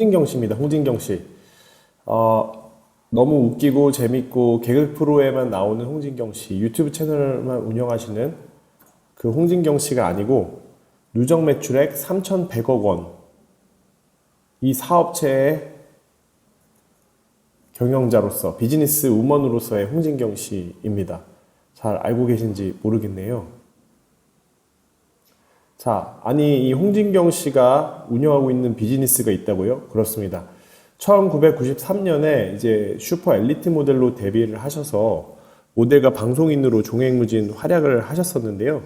홍진경 씨입니다. 홍진경 씨. 너무 웃기고 재밌고 개그 프로에만 나오는 홍진경 씨. 유튜브 채널만 운영하시는 그 홍진경 씨가 아니고 누적 매출액 3,100억 원. 이 사업체의 경영자로서 비즈니스 우먼으로서의 홍진경 씨입니다. 잘 알고 계신지 모르겠네요. 자, 아니 이 홍진경 씨가 운영하고 있는 비즈니스가 있다고요? 그렇습니다. 1993년에 이제 슈퍼 엘리트 모델로 데뷔를 하셔서 모델과 방송인으로 종횡무진 활약을 하셨었는데요.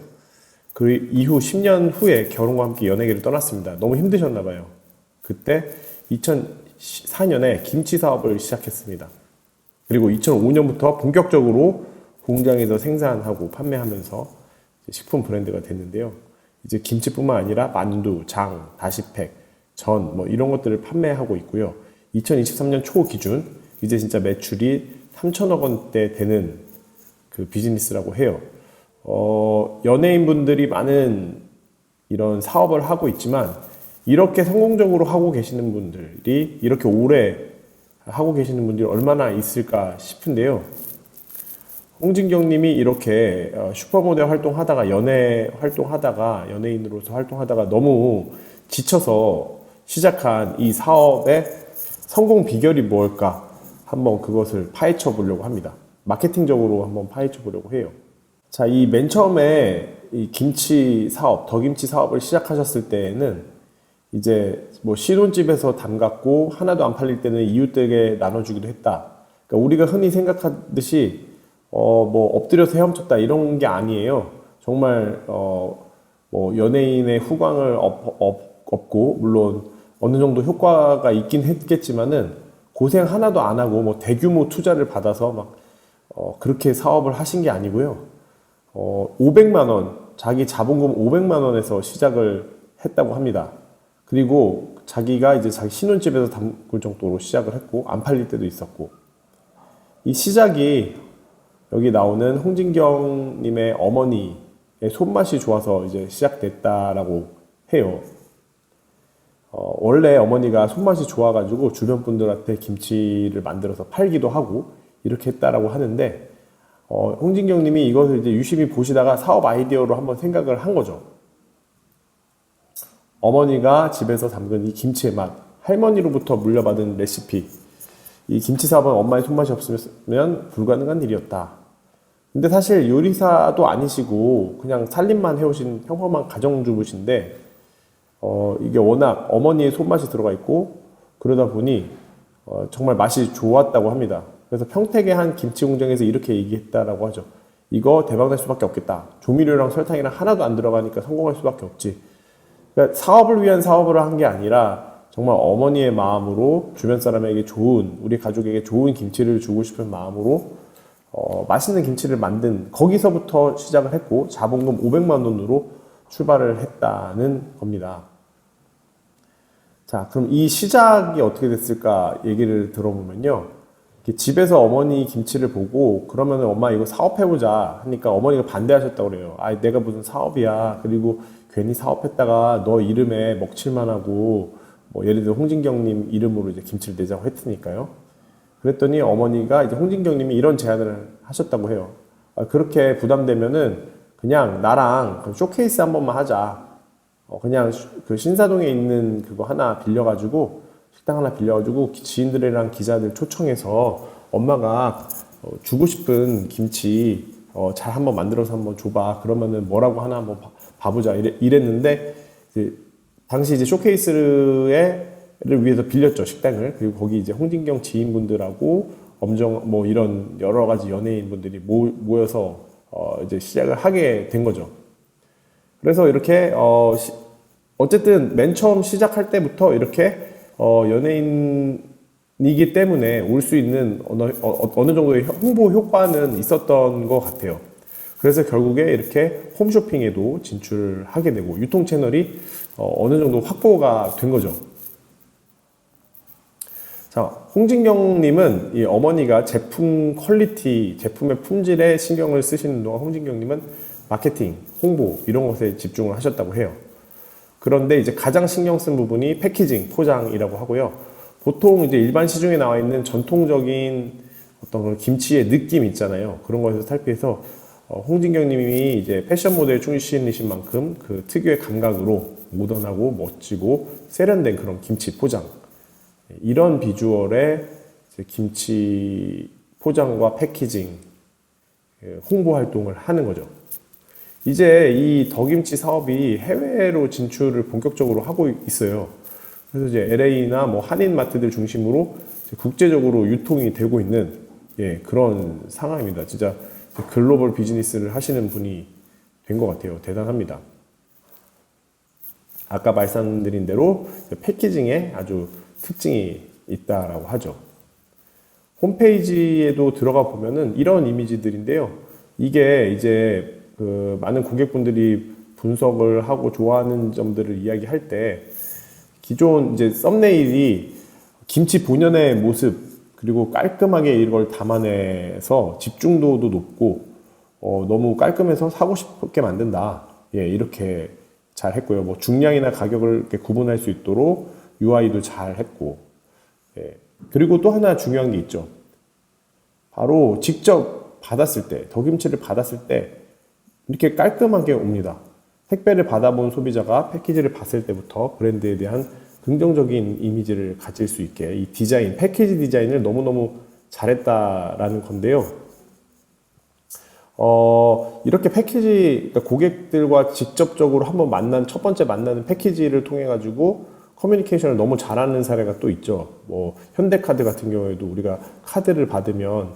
그 이후 10년 후에 결혼과 함께 연예계를 떠났습니다. 너무 힘드셨나 봐요. 그때 2004년에 김치 사업을 시작했습니다. 그리고 2005년부터 본격적으로 공장에서 생산하고 판매하면서 식품 브랜드가 됐는데요. 이제 김치뿐만 아니라 만두, 장, 다시팩, 전 뭐 이런 것들을 판매하고 있고요. 2023년 초 기준 이제 진짜 매출이 3천억 원대 되는 그 비즈니스라고 해요. 연예인분들이 많은 이런 사업을 하고 있지만 이렇게 성공적으로 하고 계시는 분들이 이렇게 오래 하고 계시는 분들이 얼마나 있을까 싶은데요. 홍진경 님이 이렇게 슈퍼모델 활동하다가 연예인으로서 활동하다가 너무 지쳐서 시작한 이 사업의 성공 비결이 뭘까 한번 그것을 파헤쳐 보려고 합니다. 마케팅적으로 한번 파헤쳐 보려고 해요. 자, 이 맨 처음에 이 김치 사업, 더김치 사업을 시작하셨을 때에는 이제 뭐 신혼집에서 담갔고 하나도 안 팔릴 때는 이웃들에게 나눠주기도 했다. 그러니까 우리가 흔히 생각하듯이 뭐 엎드려서 헤엄쳤다 이런 게 아니에요. 정말 뭐 연예인의 후광을 얻고 물론 어느 정도 효과가 있긴 했겠지만은 고생 하나도 안 하고 뭐 대규모 투자를 받아서 막 그렇게 사업을 하신 게 아니고요. 500만 원, 자기 자본금 500만 원에서 시작을 했다고 합니다. 그리고 자기가 이제 자기 신혼집에서 담글 정도로 시작을 했고 안 팔릴 때도 있었고 이 시작이 여기 나오는 홍진경 님의 어머니의 손맛이 좋아서 이제 시작됐다라고 해요. 원래 어머니가 손맛이 좋아가지고 주변 분들한테 김치를 만들어서 팔기도 하고 이렇게 했다라고 하는데 홍진경 님이 이것을 이제 유심히 보시다가 사업 아이디어로 한번 생각을 한 거죠. 어머니가 집에서 담근 이 김치의 맛, 할머니로부터 물려받은 레시피, 이 김치 사업은 엄마의 손맛이 없으면 불가능한 일이었다. 근데 사실 요리사도 아니시고 그냥 살림만 해오신 평범한 가정주부신데 이게 워낙 어머니의 손맛이 들어가 있고 그러다 보니 정말 맛이 좋았다고 합니다. 그래서 평택의 한 김치 공장에서 이렇게 얘기했다라고 하죠. 이거 대박날 수밖에 없겠다. 조미료랑 설탕이랑 하나도 안 들어가니까 성공할 수밖에 없지. 그러니까 사업을 위한 사업을 한 게 아니라 정말 어머니의 마음으로 주변 사람에게 좋은, 우리 가족에게 좋은 김치를 주고 싶은 마음으로 맛있는 김치를 만든 거기서부터 시작을 했고 자본금 500만 원으로 출발을 했다는 겁니다. 자, 그럼 이 시작이 어떻게 됐을까 얘기를 들어보면요. 집에서 어머니 김치를 보고 그러면 엄마 이거 사업해보자 하니까 어머니가 반대하셨다고 그래요. 아, 내가 무슨 사업이야. 그리고 괜히 사업했다가 너 이름에 먹칠만 하고 뭐 예를 들어 홍진경님 이름으로 이제 김치를 내자고 했으니까요. 그랬더니 어머니가 이제 홍진경님이 이런 제안을 하셨다고 해요. 그렇게 부담되면은 그냥 나랑 쇼케이스 한 번만 하자. 그냥 그 신사동에 있는 그거 하나 빌려가지고 식당 하나 빌려가지고 지인들이랑 기자들 초청해서 엄마가 주고 싶은 김치 잘 한번 만들어서 한번 줘봐. 그러면은 뭐라고 하나 한번 봐보자. 이랬는데 이제 당시 이제 쇼케이스를 위해서 빌렸죠, 식당을. 그리고 거기 이제 홍진경 지인분들하고 엄정 뭐 이런 여러 가지 연예인분들이 모여서 이제 시작을 하게 된 거죠. 그래서 이렇게 어쨌든 맨 처음 시작할 때부터 이렇게 연예인이기 때문에 올 수 있는 어느 정도의 홍보 효과는 있었던 것 같아요. 그래서 결국에 이렇게 홈쇼핑에도 진출하게 되고 유통 채널이 어느 정도 확보가 된 거죠. 자, 홍진경님은 이 어머니가 제품 퀄리티, 제품의 품질에 신경을 쓰시는 동안 홍진경님은 마케팅, 홍보 이런 것에 집중을 하셨다고 해요. 그런데 이제 가장 신경 쓴 부분이 패키징, 포장이라고 하고요. 보통 이제 일반 시중에 나와 있는 전통적인 어떤 그런 김치의 느낌 있잖아요. 그런 거에서 탈피해서 홍진경 님이 이제 패션 모델 출신이신 만큼 그 특유의 감각으로 모던하고 멋지고 세련된 그런 김치 포장, 이런 비주얼의 김치 포장과 패키징 홍보 활동을 하는 거죠. 이제 이 더김치 사업이 해외로 진출을 본격적으로 하고 있어요. 그래서 이제 LA나 뭐 한인 마트들 중심으로 국제적으로 유통이 되고 있는 그런 상황입니다. 진짜 글로벌 비즈니스를 하시는 분이 된 것 같아요. 대단합니다. 아까 말씀드린 대로 패키징에 아주 특징이 있다라고 하죠. 홈페이지에도 들어가 보면은 이런 이미지들인데요. 이게 이제 그 많은 고객분들이 분석을 하고 좋아하는 점들을 이야기할 때 기존 이제 썸네일이 김치 본연의 모습 그리고 깔끔하게 이걸 담아내서 집중도도 높고 너무 깔끔해서 사고 싶게 만든다. 이렇게 잘 했고요. 뭐 중량이나 가격을 이렇게 구분할 수 있도록 UI도 잘 했고, 그리고 또 하나 중요한 게 있죠. 바로 직접 받았을 때, 더김치를 받았을 때 이렇게 깔끔하게 옵니다. 택배를 받아본 소비자가 패키지를 봤을 때부터 브랜드에 대한 긍정적인 이미지를 가질 수 있게 이 디자인, 패키지 디자인을 너무너무 잘했다라는 건데요. 이렇게 패키지, 그러니까 고객들과 직접적으로 한번 첫 번째 만나는 패키지를 통해 가지고 커뮤니케이션을 너무 잘하는 사례가 또 있죠. 뭐 현대카드 같은 경우에도 우리가 카드를 받으면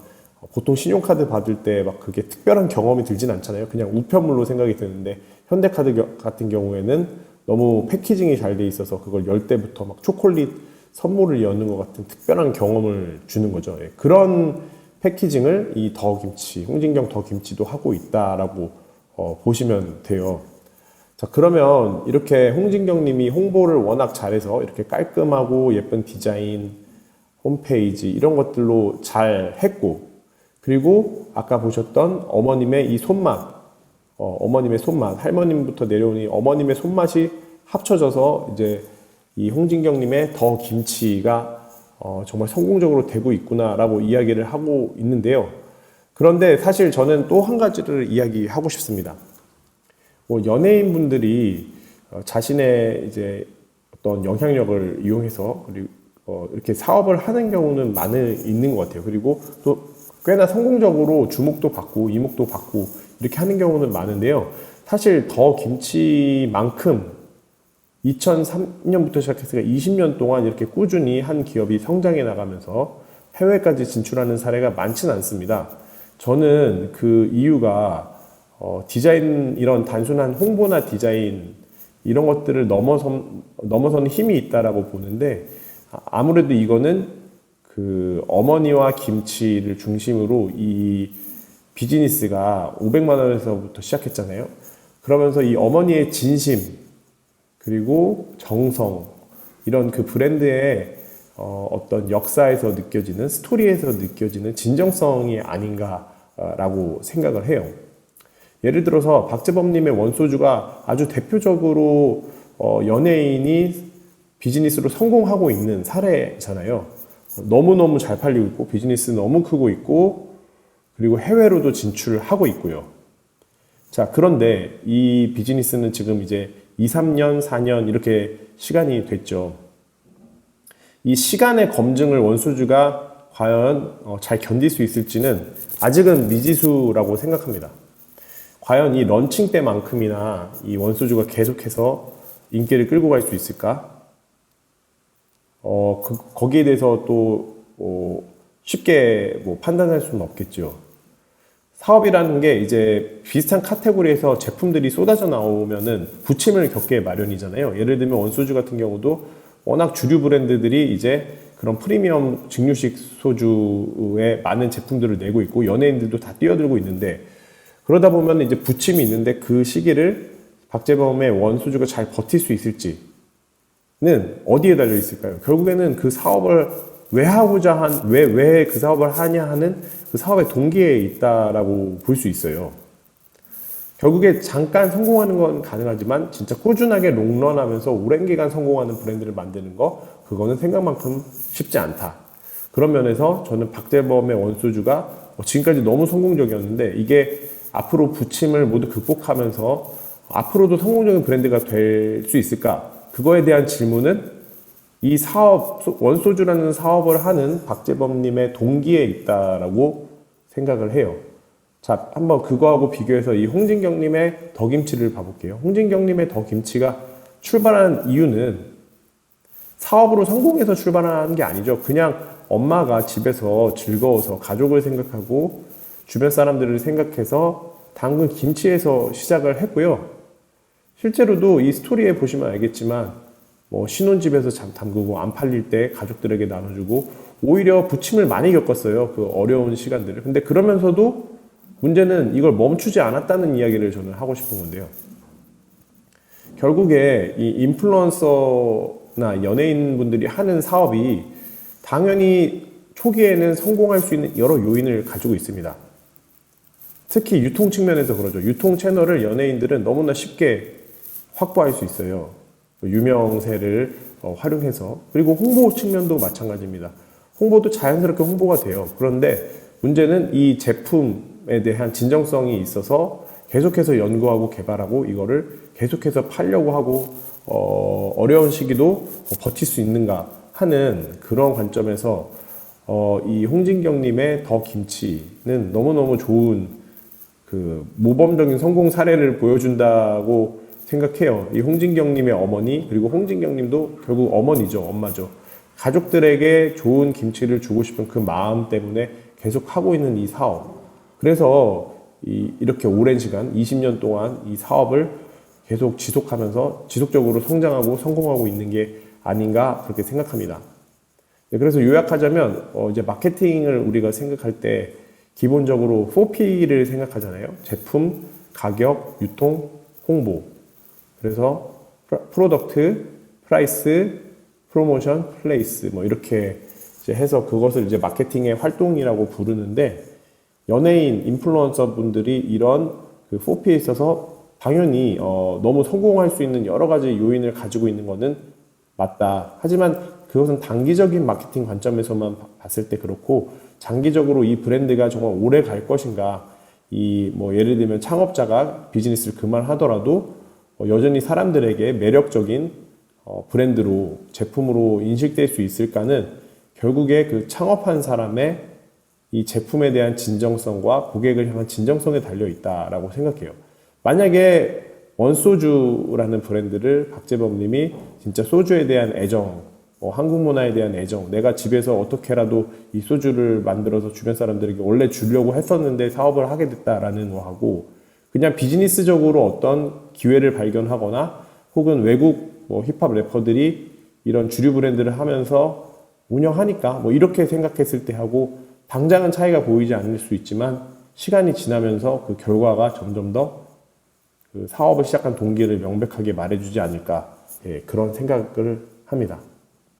보통 신용카드 받을 때 막 그게 특별한 경험이 들진 않잖아요. 그냥 우편물로 생각이 드는데 현대카드 같은 경우에는 너무 패키징이 잘 돼 있어서 그걸 열 때부터 막 초콜릿 선물을 여는 것 같은 특별한 경험을 주는 거죠. 그런 패키징을 이 더김치, 홍진경 더김치도 하고 있다라고 보시면 돼요. 자, 그러면 이렇게 홍진경 님이 홍보를 워낙 잘해서 이렇게 깔끔하고 예쁜 디자인, 홈페이지 이런 것들로 잘 했고, 그리고 아까 보셨던 어머님의 이 손맛, 어머님의 손맛, 할머님부터 내려오니 어머님의 손맛이 합쳐져서 이제 이 홍진경 님의 더 김치가 정말 성공적으로 되고 있구나라고 이야기를 하고 있는데요. 그런데 사실 저는 또 한 가지를 이야기하고 싶습니다. 뭐 연예인분들이 자신의 이제 어떤 영향력을 이용해서 그리고 이렇게 사업을 하는 경우는 있는 것 같아요. 그리고 또 꽤나 성공적으로 주목도 받고 이목도 받고 이렇게 하는 경우는 많은데요. 사실 더 김치만큼 2003년부터 시작해서 20년 동안 이렇게 꾸준히 한 기업이 성장해 나가면서 해외까지 진출하는 사례가 많지는 않습니다. 저는 그 이유가 디자인, 이런 단순한 홍보나 디자인 이런 것들을 넘어서는 힘이 있다라고 보는데, 아무래도 이거는 그 어머니와 김치를 중심으로 이 비즈니스가 500만 원에서부터 시작했잖아요. 그러면서 이 어머니의 진심 그리고 정성, 이런 그 브랜드의 어떤 역사에서 느껴지는, 스토리에서 느껴지는 진정성이 아닌가라고 생각을 해요. 예를 들어서 박재범님의 원소주가 아주 대표적으로 연예인이 비즈니스로 성공하고 있는 사례잖아요. 너무너무 잘 팔리고 있고 비즈니스 너무 크고 있고 그리고 해외로도 진출을 하고 있고요. 자, 그런데 이 비즈니스는 지금 이제 2, 3년, 4년 이렇게 시간이 됐죠. 이 시간의 검증을 원소주가 과연 잘 견딜 수 있을지는 아직은 미지수라고 생각합니다. 과연 이 런칭 때만큼이나 이 원소주가 계속해서 인기를 끌고 갈 수 있을까? 거기에 대해서 또 쉽게 판단할 수는 없겠죠. 사업이라는 게 이제 비슷한 카테고리에서 제품들이 쏟아져 나오면은 부침을 겪게 마련이잖아요. 예를 들면 원소주 같은 경우도 워낙 주류 브랜드들이 이제 그런 프리미엄 증류식 소주에 많은 제품들을 내고 있고 연예인들도 다 뛰어들고 있는데, 그러다 보면 이제 부침이 있는데 그 시기를 박재범의 원소주가 잘 버틸 수 있을지는 어디에 달려 있을까요? 결국에는 그 사업을 왜 그 사업을 하냐 하는 그 사업의 동기에 있다라고 볼 수 있어요. 결국에 잠깐 성공하는 건 가능하지만 진짜 꾸준하게 롱런하면서 오랜 기간 성공하는 브랜드를 만드는 거 그거는 생각만큼 쉽지 않다. 그런 면에서 저는 박재범의 원소주가 지금까지 너무 성공적이었는데 이게 앞으로 부침을 모두 극복하면서 앞으로도 성공적인 브랜드가 될 수 있을까? 그거에 대한 질문은 이 사업, 원소주라는 사업을 하는 박재범님의 동기에 있다라고 생각을 해요. 자, 한번 그거하고 비교해서 이 홍진경님의 더김치를 봐볼게요. 홍진경님의 더김치가 출발한 이유는 사업으로 성공해서 출발한 게 아니죠. 그냥 엄마가 집에서 즐거워서 가족을 생각하고 주변 사람들을 생각해서 담근 김치에서 시작을 했고요. 실제로도 이 스토리에 보시면 알겠지만 뭐 신혼집에서 담그고 안 팔릴 때 가족들에게 나눠주고 오히려 부침을 많이 겪었어요. 그 어려운 시간들을. 근데 그러면서도 문제는 이걸 멈추지 않았다는 이야기를 저는 하고 싶은 건데요. 결국에 이 인플루언서나 연예인분들이 하는 사업이 당연히 초기에는 성공할 수 있는 여러 요인을 가지고 있습니다. 특히 유통 측면에서 그러죠. 유통 채널을 연예인들은 너무나 쉽게 확보할 수 있어요. 유명세를 활용해서. 그리고 홍보 측면도 마찬가지입니다. 홍보도 자연스럽게 홍보가 돼요. 그런데 문제는 이 제품에 대한 진정성이 있어서 계속해서 연구하고 개발하고 이거를 계속해서 팔려고 하고 어려운 시기도 버틸 수 있는가 하는 그런 관점에서 이 홍진경님의 더 김치는 너무너무 좋은 그 모범적인 성공 사례를 보여준다고 생각해요. 이 홍진경님의 어머니 그리고 홍진경님도 결국 어머니죠. 엄마죠. 가족들에게 좋은 김치를 주고 싶은 그 마음 때문에 계속 하고 있는 이 사업. 그래서 이렇게 오랜 시간 20년 동안 이 사업을 계속 지속하면서 지속적으로 성장하고 성공하고 있는 게 아닌가 그렇게 생각합니다. 네, 그래서 요약하자면 이제 마케팅을 우리가 생각할 때 기본적으로 4P를 생각하잖아요. 제품, 가격, 유통, 홍보. 그래서 프로덕트, 프라이스, 프로모션, 플레이스 뭐 이렇게 이제 해서 그것을 이제 마케팅의 활동이라고 부르는데 연예인, 인플루언서 분들이 이런 그 4P에 있어서 당연히 너무 성공할 수 있는 여러 가지 요인을 가지고 있는 것은 맞다. 하지만 그것은 단기적인 마케팅 관점에서만 봤을 때 그렇고 장기적으로 이 브랜드가 정말 오래 갈 것인가 이 뭐 예를 들면 창업자가 비즈니스를 그만하더라도 여전히 사람들에게 매력적인 브랜드로 제품으로 인식될 수 있을까는 결국에 그 창업한 사람의 이 제품에 대한 진정성과 고객을 향한 진정성에 달려 있다라고 생각해요. 만약에 원소주라는 브랜드를 박재범 님이 진짜 소주에 대한 애정, 한국 문화에 대한 애정, 내가 집에서 어떻게라도 이 소주를 만들어서 주변 사람들에게 원래 주려고 했었는데 사업을 하게 됐다라는 거하고 그냥 비즈니스적으로 어떤 기회를 발견하거나 혹은 외국 힙합 래퍼들이 이런 주류 브랜드를 하면서 운영하니까 이렇게 생각했을 때 하고 당장은 차이가 보이지 않을 수 있지만 시간이 지나면서 그 결과가 점점 더 그 사업을 시작한 동기를 명백하게 말해주지 않을까 그런 생각을 합니다.